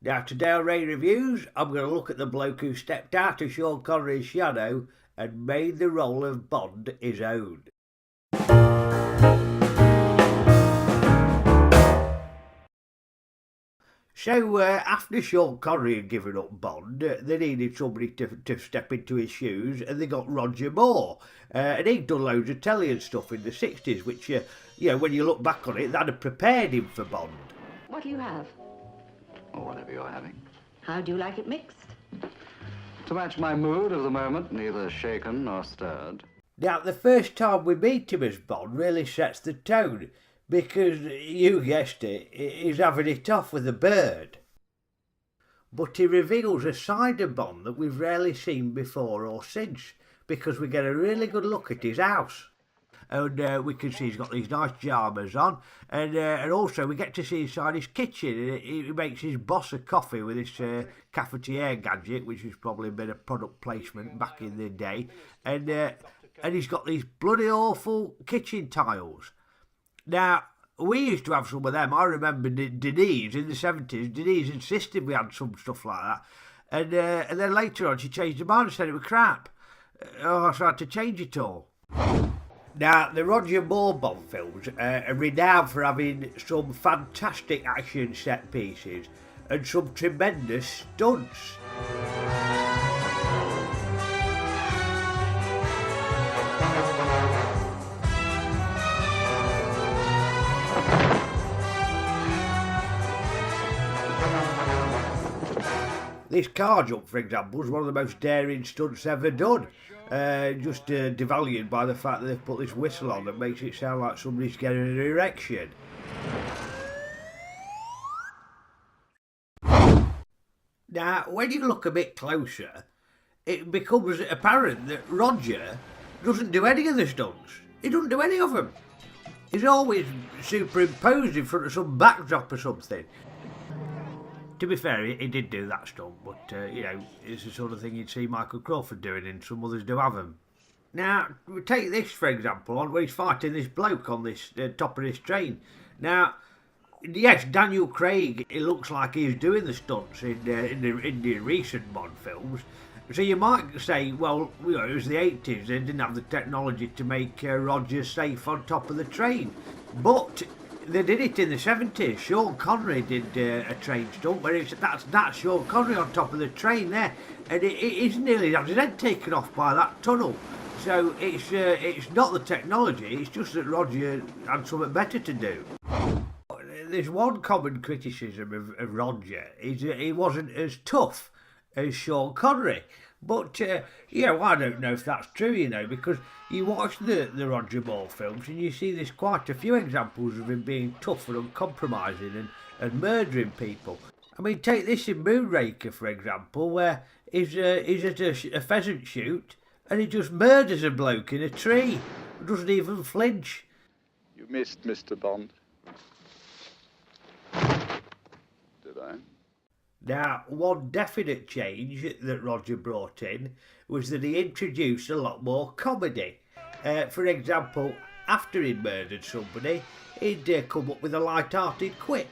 Now today on Ray Reviews, I'm going to look at the bloke who stepped out of Sean Connery's shadow and made the role of Bond his own. So after Sean Connery had given up Bond, they needed somebody to step into his shoes, and they got Roger Moore. And he'd done loads of telly and stuff in the 60s, which, when you look back on it, that had prepared him for Bond. What do you have? Or whatever you're having. How do you like it mixed? To match my mood of the moment, neither shaken nor stirred. Now, the first time we meet him as Bond really sets the tone, because, you guessed it, he's having it off with a bird. But he reveals a side of Bond that we've rarely seen before or since, because we get a really good look at his house. And we can see he's got these nice pyjamas on, and also we get to see inside his kitchen. He makes his boss a coffee with this cafetiere gadget, which has probably been a product placement back in the day, and he's got these bloody awful kitchen tiles. Now, we used to have some of them. I remember Denise in the 70s. Denise insisted we had some stuff like that, and then later on she changed her mind and said it was crap. So I had to change it all. Now, the Roger Moore Bond films are renowned for having some fantastic action set pieces and some tremendous stunts. This car jump, for example, is one of the most daring stunts ever done. Just devalued by the fact that they've put this whistle on that makes it sound like somebody's getting an erection. Now, when you look a bit closer, it becomes apparent that Roger doesn't do any of the stunts. He doesn't do any of them. He's always superimposed in front of some backdrop or something. To be fair, he did do that stunt, but, it's the sort of thing you'd see Michael Crawford doing, and some others do have them. Now, take this, for example, on where he's fighting this bloke on this top of this train. Now, yes, Daniel Craig, it looks like he's doing the stunts in the recent Bond films. So you might say, well, it was the 80s, they didn't have the technology to make Roger safe on top of the train. But they did it in the 70s. Sean Connery did a train stunt where that's Sean Connery on top of the train there, and he's nearly had his head taken off by that tunnel. So it's not the technology, it's just that Roger had something better to do. There's one common criticism of Roger, is that he wasn't as tough as Sean Connery. But, I don't know if that's true, because you watch the Roger Moore films and you see there's quite a few examples of him being tough and uncompromising and murdering people. I mean, take this in Moonraker, for example, where he's at a pheasant shoot and he just murders a bloke in a tree. Doesn't even flinch. You missed Mr. Bond. Did I? Now, one definite change that Roger brought in was that he introduced a lot more comedy. For example, after he'd murdered somebody, he'd come up with a light-hearted quip.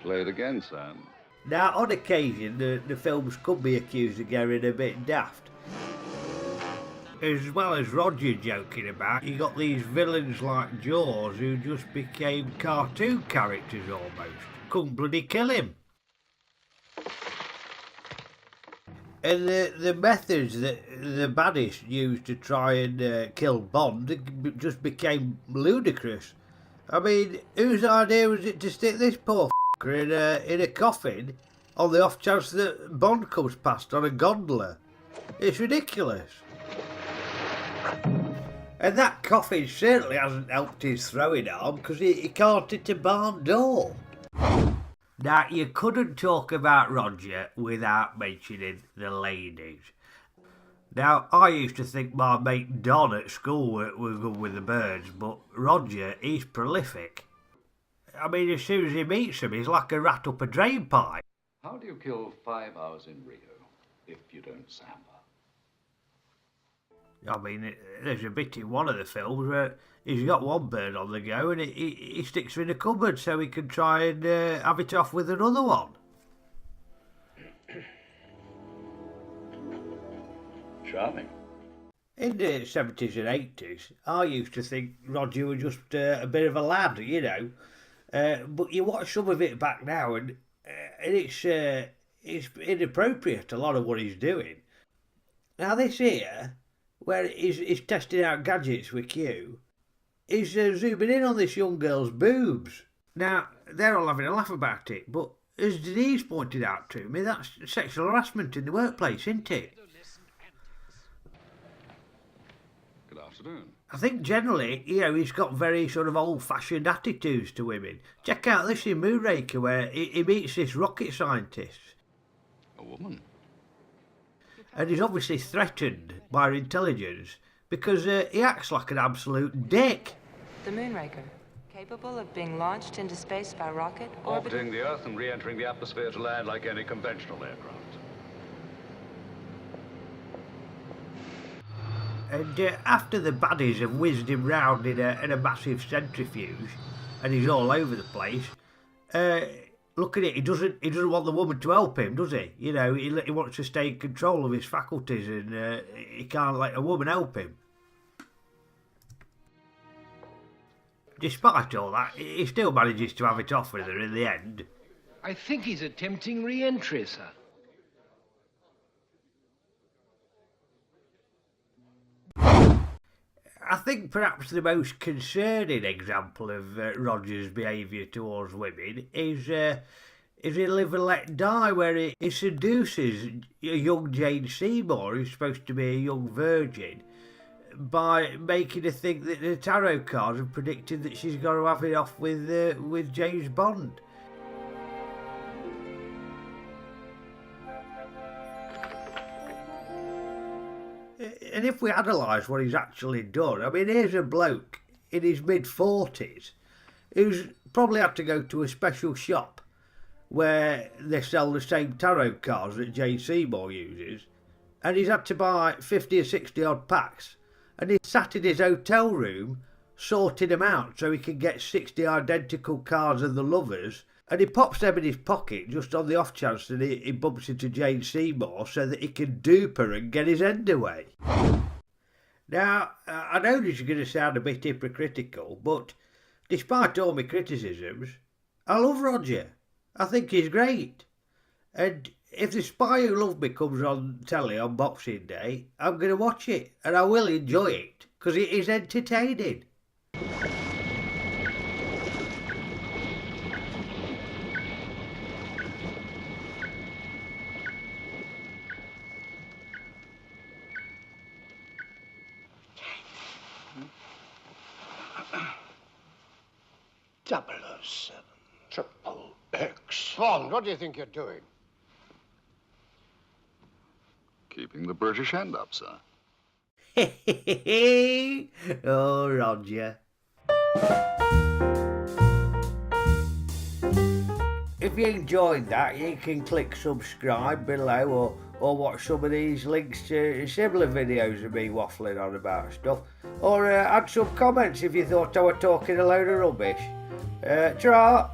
Play it again, son. Now, on occasion, the films could be accused of getting a bit daft. As well as Roger joking about, you got these villains like Jaws who just became cartoon characters almost. Couldn't bloody kill him. And the methods that the baddies used to try and kill Bond just became ludicrous. I mean, whose idea was it to stick this poor f***er in a coffin on the off chance that Bond comes past on a gondola? It's ridiculous. And that coffin certainly hasn't helped his throwing arm, because he can't hit a barn door. Now, you couldn't talk about Roger without mentioning the ladies. Now, I used to think my mate Don at school was good with the birds, but Roger, he's prolific. I mean, as soon as he meets them, he's like a rat up a drain pipe. How do you kill 5 hours in Rio if you don't samba? I mean, there's a bit in one of the films where he's got one bird on the go and he sticks her in a cupboard so he can try and have it off with another one. Charming. In the 70s and 80s, I used to think Roger was just a bit of a lad, you know. But you watch some of it back now and it's inappropriate, a lot of what he's doing. Now this here, where he's testing out gadgets with Q, he's zooming in on this young girl's boobs. Now, they're all having a laugh about it, but as Denise pointed out to me, that's sexual harassment in the workplace, isn't it? Good afternoon. I think generally, you know, he's got very sort of old-fashioned attitudes to women. Check out this in Moonraker where he meets this rocket scientist. A woman? And he's obviously threatened by her intelligence because he acts like an absolute dick. The Moonraker, capable of being launched into space by rocket, Orbiting the Earth and re-entering the atmosphere to land like any conventional aircraft. And after the baddies have whizzed him round in a massive centrifuge, and he's all over the place, look at it, he doesn't want the woman to help him, does he? You know, he wants to stay in control of his faculties, and he can't let a woman help him. Despite all that, he still manages to have it off with her in the end. I think he's attempting re-entry, sir. I think perhaps the most concerning example of Roger's behaviour towards women is in Live and Let Die, where he seduces a young Jane Seymour, who's supposed to be a young virgin, by making her think that the tarot cards have predicted that she's got to have it off with James Bond. And if we analyse what he's actually done, I mean, here's a bloke in his mid-40s who's probably had to go to a special shop where they sell the same tarot cards that Jane Seymour uses, and he's had to buy 50 or 60 odd packs, and he's sat in his hotel room sorting them out so he can get 60 identical cards of the lovers, and he pops them in his pocket just on the off chance that he bumps into Jane Seymour so that he can dupe her and get his end away. Now, I know this is going to sound a bit hypocritical, but despite all my criticisms, I love Roger. I think he's great. And if The Spy Who Loved Me comes on telly on Boxing Day, I'm going to watch it, and I will enjoy it, because it is entertaining. Triple X. Bond, what do you think you're doing? Keeping the British hand up, sir. Oh, Roger. If you enjoyed that, you can click subscribe below or watch some of these links to similar videos of me waffling on about stuff. Or add some comments if you thought I were talking a load of rubbish. Ta-ra!